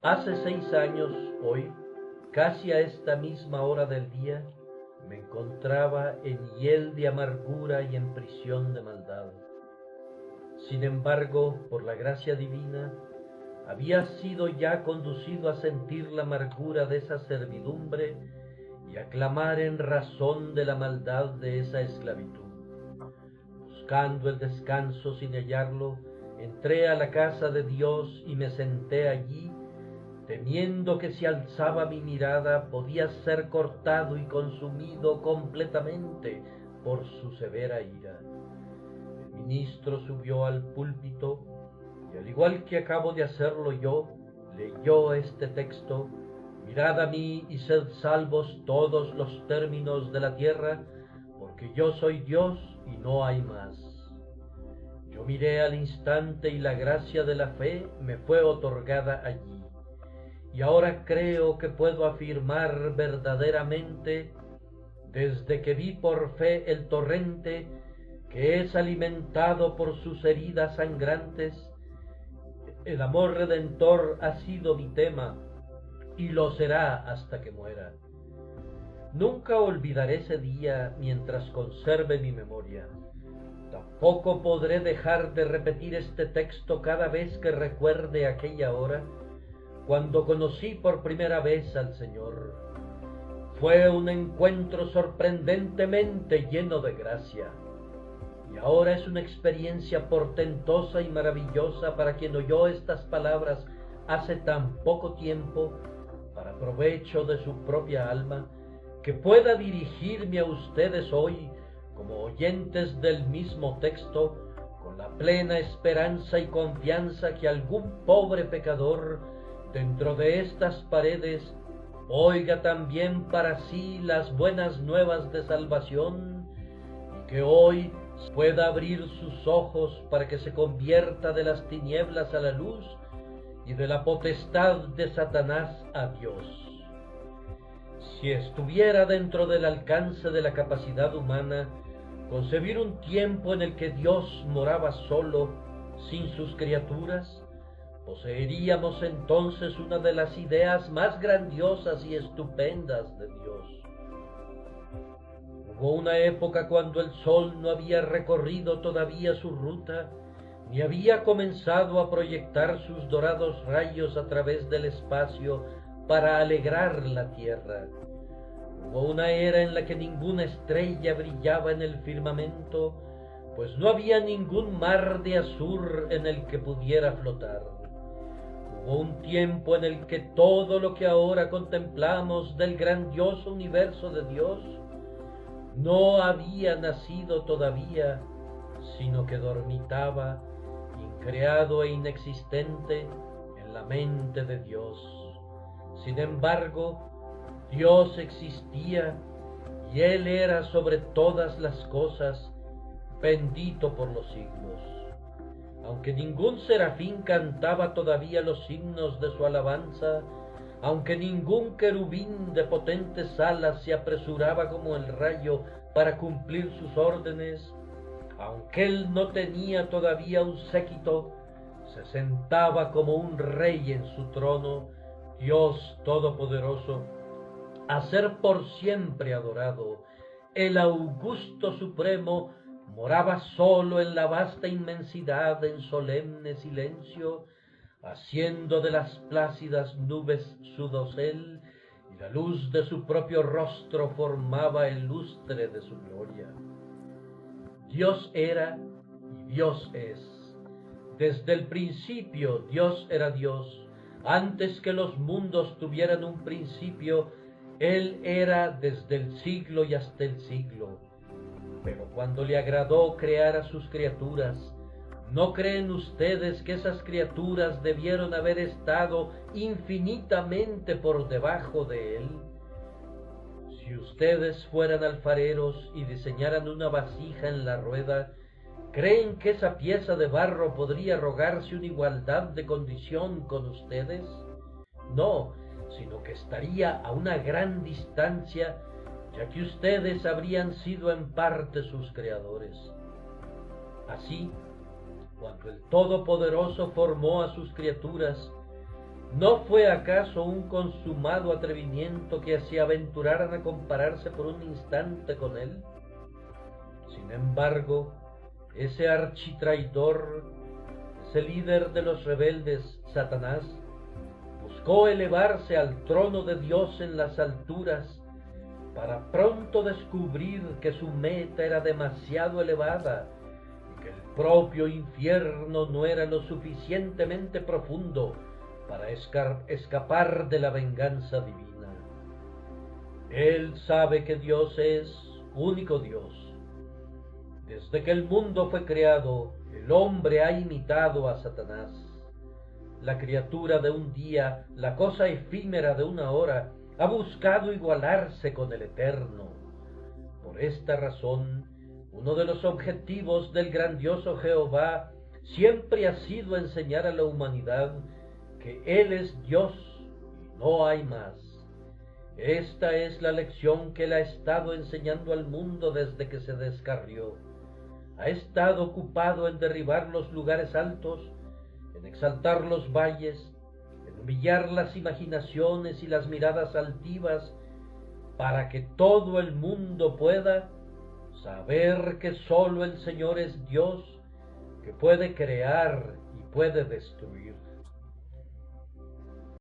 Hace 6 años, hoy, casi a esta misma hora del día, me encontraba en hiel de amargura y en prisión de maldad. Sin embargo, por la gracia divina, había sido ya conducido a sentir la amargura de esa servidumbre y a clamar en razón de la maldad de esa esclavitud. Buscando el descanso sin hallarlo, entré a la casa de Dios y me senté allí, temiendo que si alzaba mi mirada podía ser cortado y consumido completamente por su severa ira. El ministro subió al púlpito y, al igual que acabo de hacerlo yo, leyó este texto: mirad a mí y sed salvos todos los términos de la tierra, porque yo soy Dios y no hay más. Yo miré al instante y la gracia de la fe me fue otorgada allí. Y ahora creo que puedo afirmar verdaderamente, desde que vi por fe el torrente que es alimentado por sus heridas sangrantes, el amor redentor ha sido mi tema y lo será hasta que muera. Nunca olvidaré ese día mientras conserve mi memoria. Tampoco podré dejar de repetir este texto cada vez que recuerde aquella hora cuando conocí por primera vez al Señor. Fue un encuentro sorprendentemente lleno de gracia, y ahora es una experiencia portentosa y maravillosa para quien oyó estas palabras hace tan poco tiempo, para provecho de su propia alma, que pueda dirigirme a ustedes hoy como oyentes del mismo texto, con la plena esperanza y confianza que algún pobre pecador dentro de estas paredes oiga también para sí las buenas nuevas de salvación, y que hoy pueda abrir sus ojos para que se convierta de las tinieblas a la luz y de la potestad de Satanás a Dios. Si estuviera dentro del alcance de la capacidad humana concebir un tiempo en el que Dios moraba solo, sin sus criaturas, poseeríamos entonces una de las ideas más grandiosas y estupendas de Dios. Hubo una época cuando el sol no había recorrido todavía su ruta, ni había comenzado a proyectar sus dorados rayos a través del espacio para alegrar la tierra. Hubo una era en la que ninguna estrella brillaba en el firmamento, pues no había ningún mar de azur en el que pudiera flotar. Hubo un tiempo en el que todo lo que ahora contemplamos del grandioso universo de Dios no había nacido todavía, sino que dormitaba, increado e inexistente, en la mente de Dios. Sin embargo, Dios existía y Él era sobre todas las cosas, bendito por los siglos. Aunque ningún serafín cantaba todavía los himnos de su alabanza, aunque ningún querubín de potentes alas se apresuraba como el rayo para cumplir sus órdenes, aunque él no tenía todavía un séquito, se sentaba como un rey en su trono, Dios Todopoderoso, a ser por siempre adorado. El augusto supremo moraba solo en la vasta inmensidad en solemne silencio, haciendo de las plácidas nubes su dosel, y la luz de su propio rostro formaba el lustre de su gloria. Dios era y Dios es. Desde el principio Dios era Dios. Antes que los mundos tuvieran un principio, Él era desde el siglo y hasta el siglo. Pero cuando le agradó crear a sus criaturas, ¿no creen ustedes que esas criaturas debieron haber estado infinitamente por debajo de Él? Si ustedes fueran alfareros y diseñaran una vasija en la rueda, ¿creen que esa pieza de barro podría rogarse una igualdad de condición con ustedes? No, sino que estaría a una gran distancia, ya que ustedes habrían sido en parte sus creadores. Así, cuando el Todopoderoso formó a sus criaturas, ¿No fue acaso un consumado atrevimiento que se aventuraran a compararse por un instante con él? Sin embargo, ese architraidor, ese líder de los rebeldes, Satanás, buscó elevarse al trono de Dios en las alturas para pronto descubrir que su meta era demasiado elevada y que el propio infierno no era lo suficientemente profundo para escapar de la venganza divina. Él sabe que Dios es único Dios. Desde que el mundo fue creado, el hombre ha imitado a Satanás. La criatura de un día, la cosa efímera de una hora, ha buscado igualarse con el Eterno. Por esta razón, uno de los objetivos del grandioso Jehová siempre ha sido enseñar a la humanidad que Él es Dios y no hay más. Esta es la lección que Él ha estado enseñando al mundo desde que se descarrió. Ha estado ocupado en derribar los lugares altos, en exaltar los valles, en humillar las imaginaciones y las miradas altivas, para que todo el mundo pueda saber que sólo el Señor es Dios, que puede crear y puede destruir.